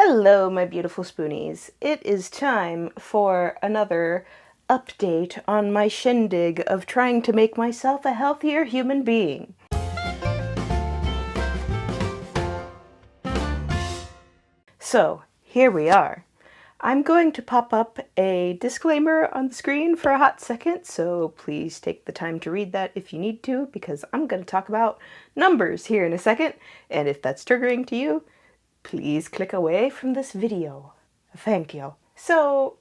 Hello, my beautiful spoonies. It is time for another update on my shindig of trying to make myself a healthier human being. So, here we are. I'm going to pop up a disclaimer on the screen for a hot second, so please take the time to read that if you need to, because I'm going to talk about numbers here in a second, and if that's triggering to you, please click away from this video. Thank you. So,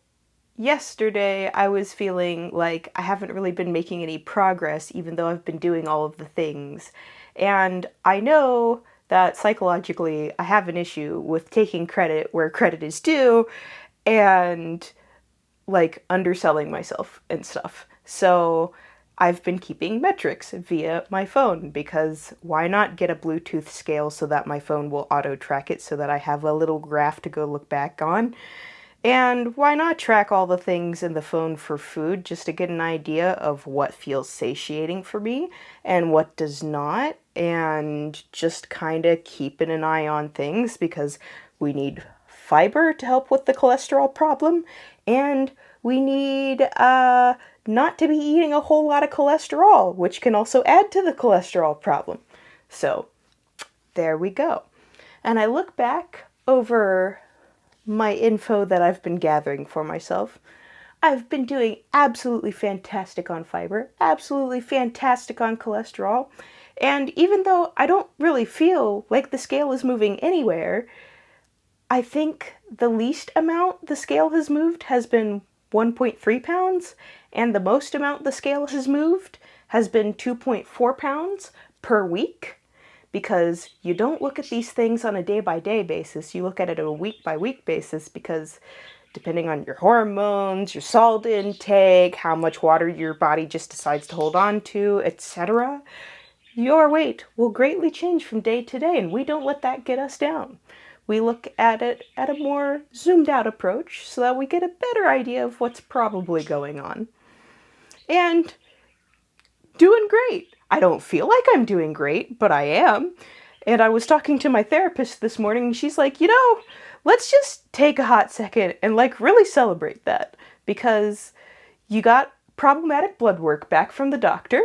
yesterday I was feeling like I haven't really been making any progress even though I've been doing all of the things. And I know that psychologically I have an issue with taking credit where credit is due and like underselling myself and stuff. So I've been keeping metrics via my phone because why not get a Bluetooth scale so that my phone will auto track it so that I have a little graph to go look back on? And why not track all the things in the phone for food just to get an idea of what feels satiating for me and what does not, and just kind of keeping an eye on things because we need fiber to help with the cholesterol problem, and we need not to be eating a whole lot of cholesterol, which can also add to the cholesterol problem. So there we go. And I look back over my info that I've been gathering for myself. I've been doing absolutely fantastic on fiber, absolutely fantastic on cholesterol, and even though I don't really feel like the scale is moving anywhere, I think the least amount the scale has moved has been 1.3 pounds, and the most amount the scale has moved has been 2.4 pounds per week. Because you don't look at these things on a day-by-day basis, you look at it on a week-by-week basis because depending on your hormones, your salt intake, how much water your body just decides to hold on to, etc., your weight will greatly change from day to day, and we don't let that get us down. We look at it at a more zoomed-out approach so that we get a better idea of what's probably going on. And doing great. I don't feel like I'm doing great, but I am. And I was talking to my therapist this morning, and she's like, let's just take a hot second and like really celebrate that because you got problematic blood work back from the doctor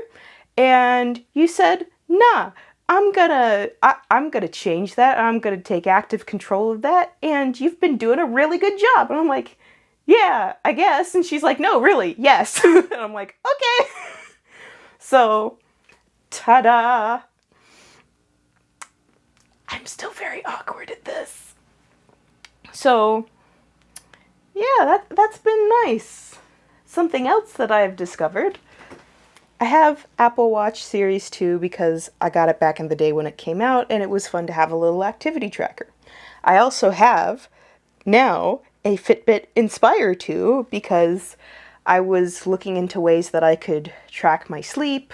and you said, nah, I'm gonna change that. I'm gonna take active control of that. And you've been doing a really good job. And I'm like, yeah, I guess. And she's like, no, really, yes. And I'm like, okay. So, ta-da! I'm still very awkward at this. So, yeah, that's been nice. Something else that I've discovered. I have Apple Watch Series 2 because I got it back in the day when it came out, and it was fun to have a little activity tracker. I also have, now, a Fitbit Inspire 2 because I was looking into ways that I could track my sleep,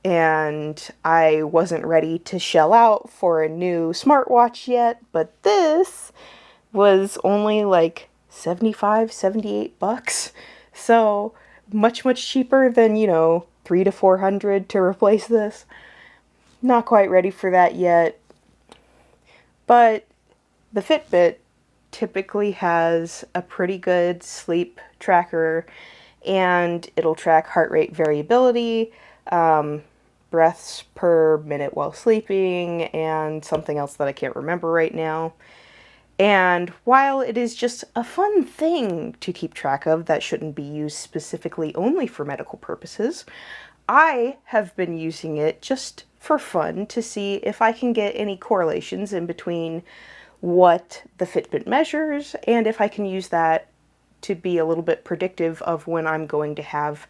and I wasn't ready to shell out for a new smartwatch yet, but this was only like $78. So much cheaper than, $300 to $400 to replace this. Not quite ready for that yet. But the Fitbit typically has a pretty good sleep tracker, and it'll track heart rate variability, breaths per minute while sleeping, and something else that I can't remember right now. And while it is just a fun thing to keep track of that shouldn't be used specifically only for medical purposes, I have been using it just for fun to see if I can get any correlations in between what the Fitbit measures and if I can use that to be a little bit predictive of when I'm going to have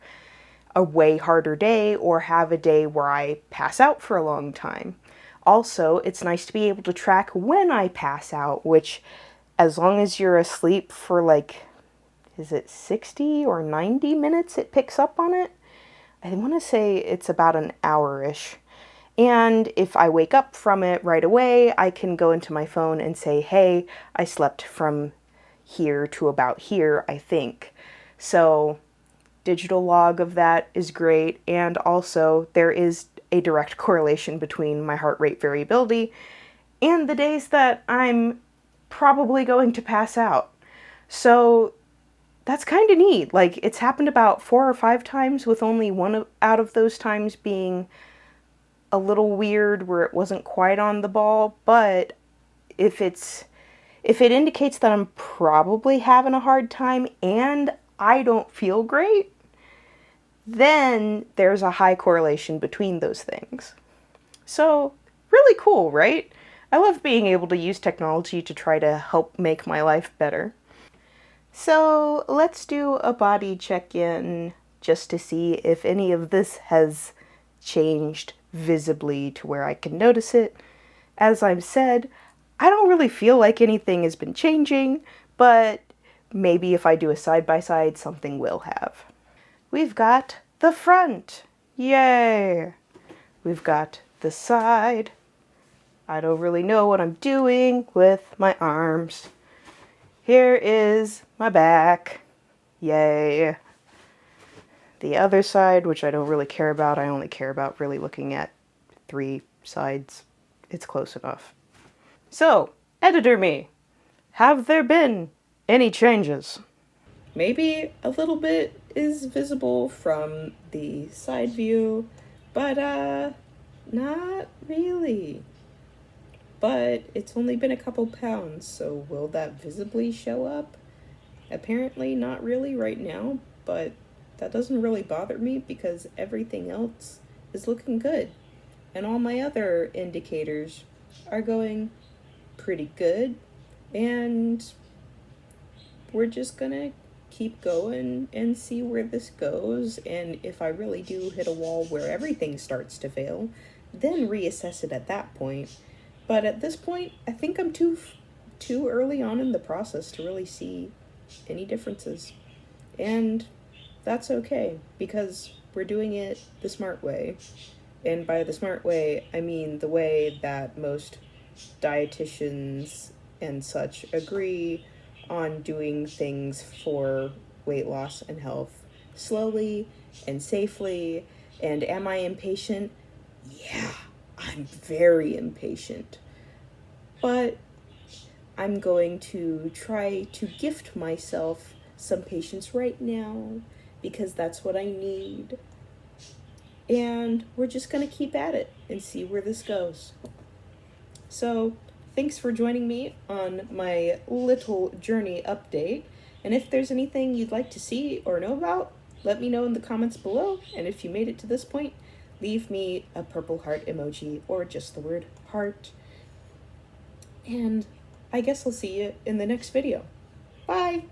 a way harder day or have a day where I pass out for a long time. Also, it's nice to be able to track when I pass out, which as long as you're asleep for is it 60 or 90 minutes it picks up on it? I want to say it's about an hour-ish. And if I wake up from it right away, I can go into my phone and say, hey, I slept from here to about here, I think. So digital log of that is great. And also there is a direct correlation between my heart rate variability and the days that I'm probably going to pass out. So that's kind of neat. Like, it's happened about 4 or 5 times, with only one out of those times being a little weird where it wasn't quite on the ball. But if it indicates that I'm probably having a hard time and I don't feel great, then there's a high correlation between those things. So, really cool, right? I love being able to use technology to try to help make my life better. So, let's do a body check-in just to see if any of this has changed visibly to where I can notice it. As I've said, I don't really feel like anything has been changing, but maybe if I do a side-by-side, something will have. We've got the front. Yay! We've got the side. I don't really know what I'm doing with my arms. Here is my back. Yay. The other side, which I don't really care about, I only care about really looking at 3 sides. It's close enough. So, editor me, have there been any changes? Maybe a little bit is visible from the side view, but not really. But it's only been a couple pounds, so will that visibly show up? Apparently not really right now, but that doesn't really bother me because everything else is looking good. And all my other indicators are going pretty good, and we're just gonna keep going and see where this goes. And if I really do hit a wall where everything starts to fail, then reassess it at that point. But at this point, I think I'm too early on in the process to really see any differences. And that's okay, because we're doing it the smart way. And by the smart way, I mean the way that most dietitians and such agree on doing things for weight loss and health slowly and safely. And am I impatient? Yeah, I'm very impatient. But I'm going to try to gift myself some patience right now because that's what I need. And we're just going to keep at it and see where this goes. So, thanks for joining me on my little journey update. And if there's anything you'd like to see or know about, let me know in the comments below. And if you made it to this point, leave me a purple heart emoji or just the word heart. And I guess I'll see you in the next video. Bye!